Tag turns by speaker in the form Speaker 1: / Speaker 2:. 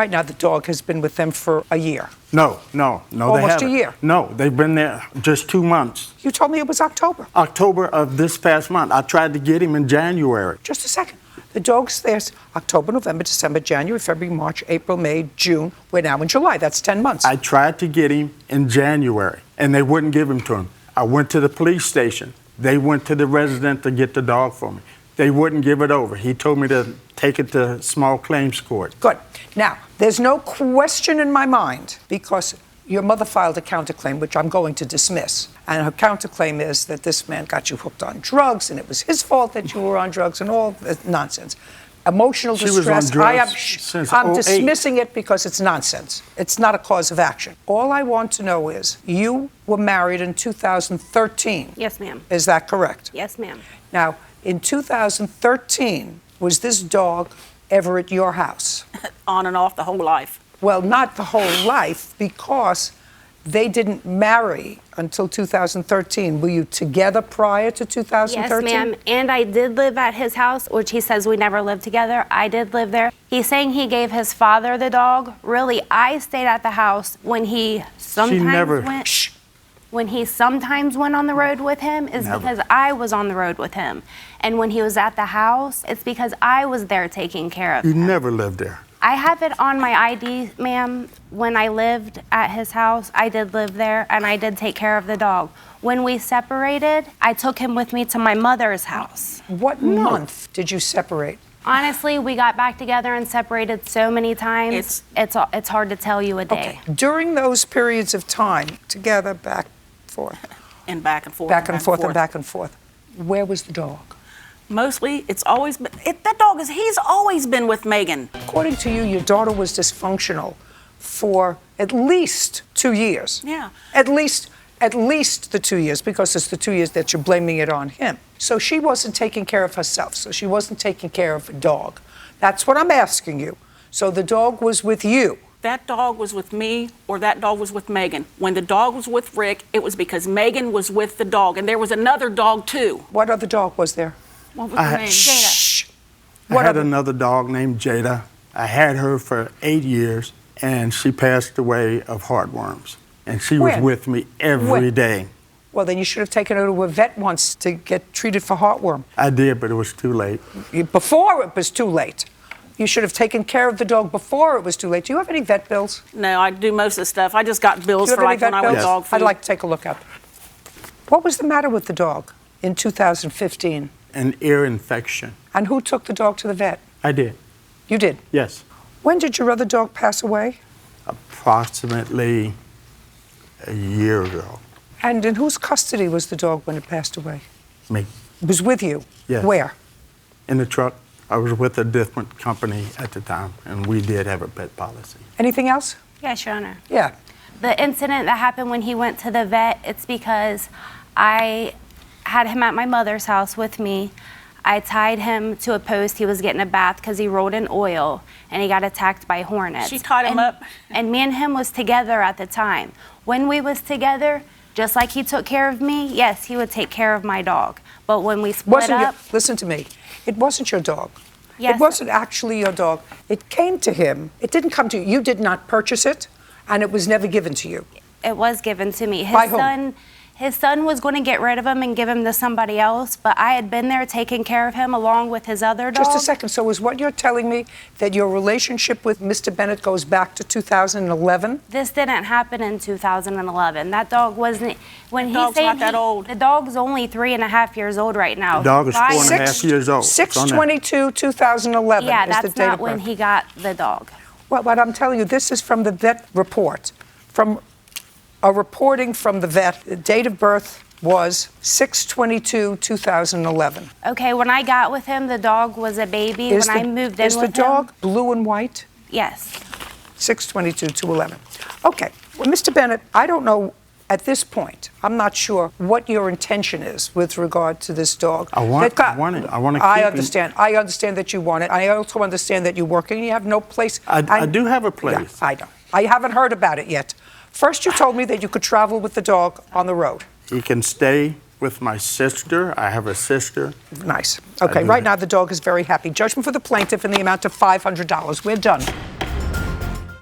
Speaker 1: Right now, the dog has been with them for a year.
Speaker 2: No, they
Speaker 1: Almost
Speaker 2: haven't.
Speaker 1: a year.
Speaker 2: No, they've been there just 2 months.
Speaker 1: You told me it was October.
Speaker 2: October of this past month. I tried to get him in January.
Speaker 1: Just a second. The dog's there October, November, December, January, February, March, April, May, June. We're now in July. That's 10 months.
Speaker 2: I tried to get him in January, and they wouldn't give him to him. I went to the police station. They went to the resident to get the dog for me. They wouldn't give it over. He told me to take it to small claims court.
Speaker 1: Good. Now, there's no question in my mind, because your mother filed a counterclaim, which I'm going to dismiss. And her counterclaim is that this man got you hooked on drugs, and it was his fault that you were on drugs, and all that nonsense. Emotional distress.
Speaker 2: Was on drugs since
Speaker 1: I'm
Speaker 2: 08.
Speaker 1: dismissing it because it's nonsense. It's not a cause of action. All I want to know is, you were married in 2013.
Speaker 3: Yes, ma'am.
Speaker 1: Is that correct?
Speaker 3: Yes, ma'am.
Speaker 1: Now, in 2013, was this dog ever at your house?
Speaker 4: On and off the whole life.
Speaker 1: Well, not the whole life, because they didn't marry until 2013. Were you together prior to 2013?
Speaker 3: Yes, ma'am. And I did live at his house, which he says we never lived together. I did live there. He's saying he gave his father the dog. Really, I stayed at the house when he sometimes when he sometimes went on the road with him is because I was on the road with him. And when he was at the house, it's because I was there taking care of him.
Speaker 2: You never lived there.
Speaker 3: I have it on my ID, ma'am. When I lived at his house, I did live there, and I did take care of the dog. When we separated, I took him with me to my mother's house.
Speaker 1: What month did you separate?
Speaker 3: Honestly, we got back together and separated so many times, it's hard to tell you a day.
Speaker 1: Okay. During those periods of time, together, back, forth.
Speaker 4: And back and forth.
Speaker 1: Back and forth and back and forth. Where was the dog?
Speaker 4: Mostly, it's always been, he's always been with Megan.
Speaker 1: According to you, your daughter was dysfunctional for at least 2 years.
Speaker 4: Yeah.
Speaker 1: At least the 2 years, because it's the 2 years that you're blaming it on him. So she wasn't taking care of herself. So she wasn't taking care of a dog. That's what I'm asking you. So the dog was with you.
Speaker 4: That dog was with me, or that dog was with Megan. When the dog was with Rick, it was because Megan was with the dog, and there was another dog too.
Speaker 1: What other dog was there?
Speaker 4: What was her name?
Speaker 1: Jada.
Speaker 2: I had another dog named Jada. I had her for 8 years, and she passed away of heartworms. And she was with me every day.
Speaker 1: Well, then you should have taken her to a vet once to get treated for heartworm.
Speaker 2: I did, but it was too late.
Speaker 1: Before it was too late. You should have taken care of the dog before it was too late. Do you have any vet bills?
Speaker 4: No, I do most of the stuff. I just got bills for like when I was dog food.
Speaker 1: I'd like to take a look at them. What was the matter with the dog in 2015?
Speaker 2: An ear infection.
Speaker 1: And who took the dog to the vet?
Speaker 2: I did.
Speaker 1: You did?
Speaker 2: Yes.
Speaker 1: When did your other dog pass away?
Speaker 2: Approximately a year ago.
Speaker 1: And in whose custody was the dog when it passed away?
Speaker 2: Me.
Speaker 1: It was with you?
Speaker 2: Yes.
Speaker 1: Where?
Speaker 2: In the truck. I was with a different company at the time, and we did have a pet policy.
Speaker 1: Anything else?
Speaker 3: Yes, Your Honor.
Speaker 1: Yeah.
Speaker 3: The incident that happened when he went to the vet, it's because I had him at my mother's house with me. I tied him to a post. He was getting a bath because he rolled in oil, and he got attacked by hornets.
Speaker 4: She tied him up.
Speaker 3: And me and him was together at the time. When we was together, just like he took care of me, yes, he would take care of my dog. But when we split up...
Speaker 1: Listen to me. It wasn't your dog.
Speaker 3: Yes.
Speaker 1: It wasn't actually your dog. It came to him. It didn't come to you. You did not purchase it, and it was never given to you.
Speaker 3: It was given to me.
Speaker 1: By whom?
Speaker 3: His son was going to get rid of him and give him to somebody else, but I had been there taking care of him along with his other dog.
Speaker 1: Just a second. So is what you're telling me that your relationship with Mr. Bennett goes back to 2011?
Speaker 3: This didn't happen in 2011. That dog wasn't... When
Speaker 4: dog's not that old.
Speaker 3: The dog's only 3.5 years old right now.
Speaker 2: The dog is 4.5 years old.
Speaker 1: 6/22/2011
Speaker 3: Yeah,
Speaker 1: is the
Speaker 3: that's
Speaker 1: date
Speaker 3: not
Speaker 1: of
Speaker 3: when
Speaker 1: birth.
Speaker 3: he got the dog.
Speaker 1: Well, what I'm telling you, this is from the vet report. From a reporting from the vet, the date of birth was 6/22/2011.
Speaker 3: Okay, when I got with him, the dog was a baby. When I moved in with him...
Speaker 1: Is the dog blue and white?
Speaker 3: Yes.
Speaker 1: 6/22/11. Okay. Well, Mr. Bennett, I don't know at this point, I'm not sure what your intention is with regard to this dog.
Speaker 2: I want it. I want to keep
Speaker 1: I understand. I understand that you want it. I also understand that you're working. You have no place.
Speaker 2: I do have a place.
Speaker 1: Yeah, I know. I haven't heard about it yet. First, you told me that you could travel with the dog on the road.
Speaker 2: He can stay with my sister. I have a sister.
Speaker 1: Nice. Okay, right now the dog is very happy. Judgment for the plaintiff in the amount of $500. We're done.